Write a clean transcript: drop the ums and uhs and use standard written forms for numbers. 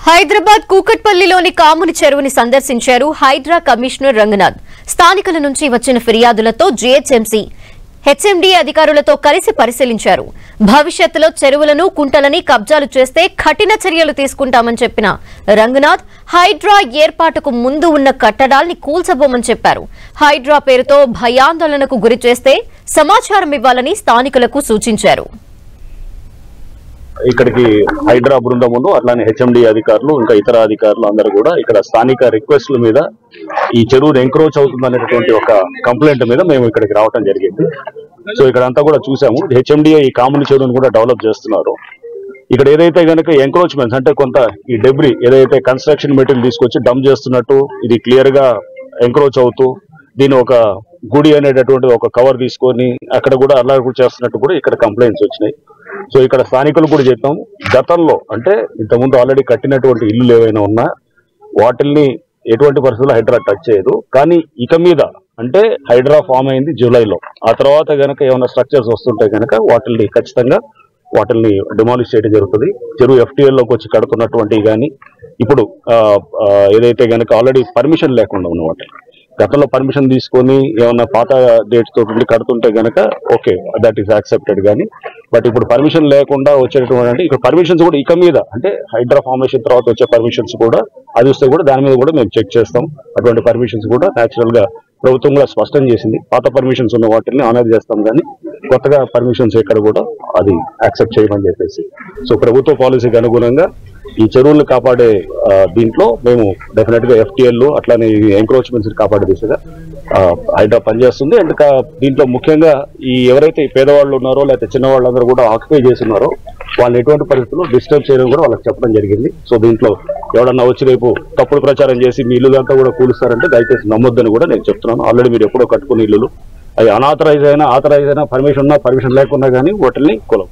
హైదరాబాద్ కూకట్పల్లిలోని కాముని చెరువుని సందర్శించారు హైడ్రా కమిషనర్ రంగనాథ్. స్థానికుల నుంచి వచ్చిన ఫిర్యాదులతో జీహెచ్ఎంసీ హెచ్ఎండీ అధికారులతో కలిసి పరిశీలించారు. భవిష్యత్తులో చెరువులను కుంటలని కబ్జాలు చేస్తే కఠిన చర్యలు తీసుకుంటామని చెప్పిన రంగనాథ్ హైడ్రా ఏర్పాటుకు ముందు ఉన్న కట్టడాల్ని కూల్చబోమని చెప్పారు. హైడ్రా పేరుతో భయాందోళనకు గురి చేస్తే సమాచారం ఇవ్వాలని స్థానికులకు సూచించారు. ఇక్కడికి హైడ్రా బృందమును అట్లానే హెచ్ఎండి అధికారులు ఇంకా ఇతర అధికారులు అందరూ కూడా ఇక్కడ స్థానిక రిక్వెస్ట్ల మీద ఈ చెరువును ఎంక్రోచ్ అవుతుంది అనేటువంటి ఒక కంప్లైంట్ మీద మేము ఇక్కడికి రావడం జరిగింది. సో ఇక్కడ అంతా కూడా చూసాము. హెచ్ఎండిఏ ఈ కాముని చెరువును కూడా డెవలప్ చేస్తున్నారు. ఇక్కడ ఏదైతే కనుక ఎంక్రోచ్మెంట్స్ అంటే కొంత ఈ డెబ్రీ ఏదైతే కన్స్ట్రక్షన్ మెటీరియల్ తీసుకొచ్చి డంప్ చేస్తున్నట్టు ఇది క్లియర్ గా ఎంక్రోచ్ అవుతూ దీని ఒక గుడి అనేటటువంటి ఒక కవర్ తీసుకొని అక్కడ కూడా అలా కూడా చేస్తున్నట్టు కూడా ఇక్కడ కంప్లైంట్స్ వచ్చినాయి. సో ఇక్కడ స్థానికులు కూడా చెప్పాము, గతంలో అంటే ఇంతకుముందు ఆల్రెడీ కట్టినటువంటి ఇల్లు ఏవైనా ఉన్నా వాటిల్ని ఎటువంటి పరిస్థితుల్లో హైడ్రా టచ్ చేయదు. కానీ ఇక మీద అంటే హైడ్రా ఫామ్ అయింది జూలైలో, ఆ తర్వాత గనక ఏమైనా స్ట్రక్చర్స్ వస్తుంటే గనక వాటిల్ని ఖచ్చితంగా వాటిల్ని డిమాలిష్ చేయడం జరుగుతుంది. చెరువు FTL లోకి వచ్చి కడుతున్నటువంటి కానీ ఇప్పుడు ఏదైతే గనక ఆల్రెడీ పర్మిషన్ లేకుండా ఉన్న వాటి గతంలో పర్మిషన్ తీసుకొని ఏమన్నా పాత డేట్స్ తోటి కడుతుంటే గనక ఓకే, దట్ ఈస్ యాక్సెప్టెడ్. కానీ బట్ ఇప్పుడు పర్మిషన్ లేకుండా వచ్చేటటువంటి అంటే ఇక్కడ పర్మిషన్స్ కూడా ఇక మీద అంటే హైడ్రా ఫార్మేషన్ తర్వాత వచ్చే పర్మిషన్స్ కూడా అది వస్తే కూడా దాని మీద కూడా మేము చెక్ చేస్తాం. అటువంటి పర్మిషన్స్ కూడా న్యాచురల్ గా ప్రభుత్వం కూడా స్పష్టం చేసింది. పాత పర్మిషన్స్ ఉన్న వాటిని ఆనర్ చేస్తాం, కానీ కొత్తగా పర్మిషన్స్ ఎక్కడ కూడా అది యాక్సెప్ట్ చేయమని చెప్పేసి. సో ప్రభుత్వ పాలసీకి అనుగుణంగా ఈ చెరువులను కాపాడే దీంట్లో మేము డెఫినెట్ గా FTL అట్లానే ఎంక్రోచ్మెంట్స్ కాపాడే దిశగా హైడ్రా పనిచేస్తుంది. అండ్ దీంట్లో ముఖ్యంగా ఈ ఎవరైతే పేదవాళ్ళు ఉన్నారో లేకపోతే చిన్నవాళ్ళందరూ కూడా ఆక్యుపై చేస్తున్నారో వాళ్ళని ఎటువంటి పరిస్థితుల్లో డిస్టర్బ్ చేయడం కూడా వాళ్ళకి చెప్పడం జరిగింది. సో దీంట్లో ఎవడన్నా వచ్చి రేపు తప్పుడు ప్రచారం చేసి మీ ఇల్లుదంతా కూడా కూలుస్తారంటే దయచేసి నమ్మొద్దని కూడా నేను చెప్తున్నాను. ఆల్రెడీ మీరు ఎప్పుడో కట్టుకున్న ఇల్లులు అవి అనాథరైజ్ అయినా ఆథరైజ్ అయినా పర్మిషన్ ఉన్నా పర్మిషన్ లేకున్నా కానీ వాటిని కూలం.